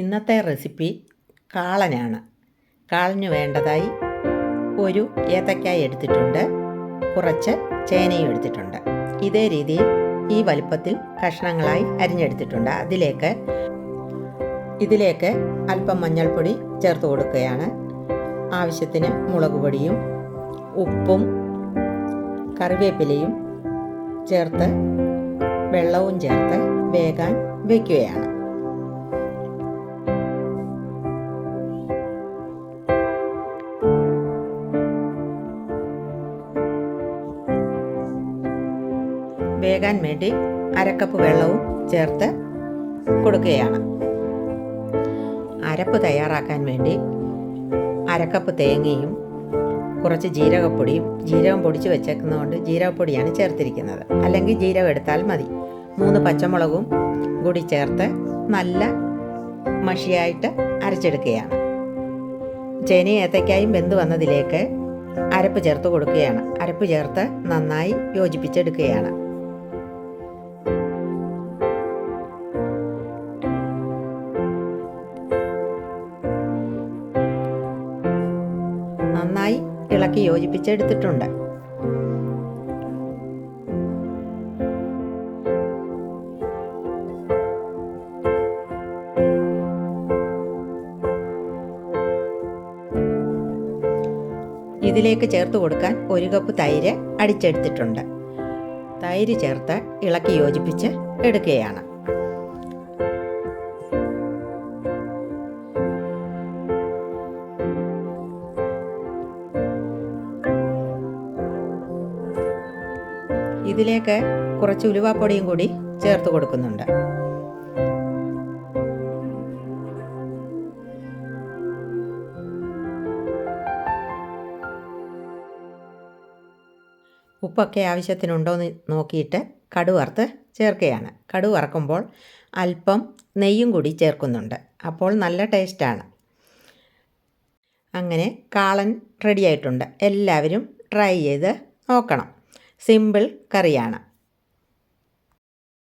ഇന്നത്തെ റെസിപ്പി കാളനാണ്. കാളന് വേണ്ടതായി ഒരു ഏത്തക്കായ എടുത്തിട്ടുണ്ട്, കുറച്ച് ചേനയും എടുത്തിട്ടുണ്ട്. ഇതേ രീതിയിൽ ഈ വലുപ്പത്തിൽ കഷ്ണങ്ങളായി അരിഞ്ഞെടുത്തിട്ടുണ്ട്. ഇതിലേക്ക് അല്പം മഞ്ഞൾപ്പൊടി ചേർത്ത് കൊടുക്കുകയാണ്. ആവശ്യത്തിന് മുളക് പൊടിയും ഉപ്പും കറിവേപ്പിലയും ചേർത്ത് വെള്ളവും ചേർത്ത് വേകാൻ വയ്ക്കുകയാണ്. വേകാൻ വേണ്ടി അരക്കപ്പ് വെള്ളവും ചേർത്ത് കൊടുക്കുകയാണ്. അരപ്പ് തയ്യാറാക്കാൻ വേണ്ടി അരക്കപ്പ് തേങ്ങയും കുറച്ച് ജീരകപ്പൊടിയും, ജീരകം പൊടിച്ച് വെച്ചേക്കുന്നതുകൊണ്ട് ജീരകപ്പൊടിയാണ് ചേർത്തിരിക്കുന്നത്, അല്ലെങ്കിൽ ജീരകം എടുത്താൽ മതി. 3 പച്ചമുളകും കൂടി ചേർത്ത് നല്ല മഷിയായിട്ട് അരച്ചെടുക്കുകയാണ്. ചേനയും ഏത്തക്കായും വെന്ത് വന്നതിലേക്ക് അരപ്പ് ചേർത്ത് കൊടുക്കുകയാണ്. അരപ്പ് ചേർത്ത് നന്നായി യോജിപ്പിച്ചെടുക്കുകയാണ്. നന്നായി ഇളക്കി യോജിപ്പിച്ചെടുത്തിട്ടുണ്ട്. ഇതിലേക്ക് ചേർത്ത് കൊടുക്കാൻ 1 കപ്പ് തൈര് അടിച്ചെടുത്തിട്ടുണ്ട്. തൈര് ചേർത്ത് ഇളക്കി യോജിപ്പിച്ച് എടുക്കുകയാണ്. ഇതിലേക്ക് കുറച്ച് ഉലുവാപ്പൊടിയും കൂടി ചേർത്ത് കൊടുക്കുന്നുണ്ട്. ഉപ്പൊക്കെ ആവശ്യത്തിനുണ്ടോ എന്ന് നോക്കിയിട്ട് കടുക് വറുത്ത് ചേർക്കുകയാണ്. കടുക് വറക്കുമ്പോൾ അല്പം നെയ്യും കൂടി ചേർക്കുന്നുണ്ട്. അപ്പോൾ നല്ല ടേസ്റ്റാണ്. അങ്ങനെ കാളൻ റെഡിയായിട്ടുണ്ട്. എല്ലാവരും ട്രൈ ചെയ്ത് നോക്കണം. സിമ്പിൾ കറിയാണ്.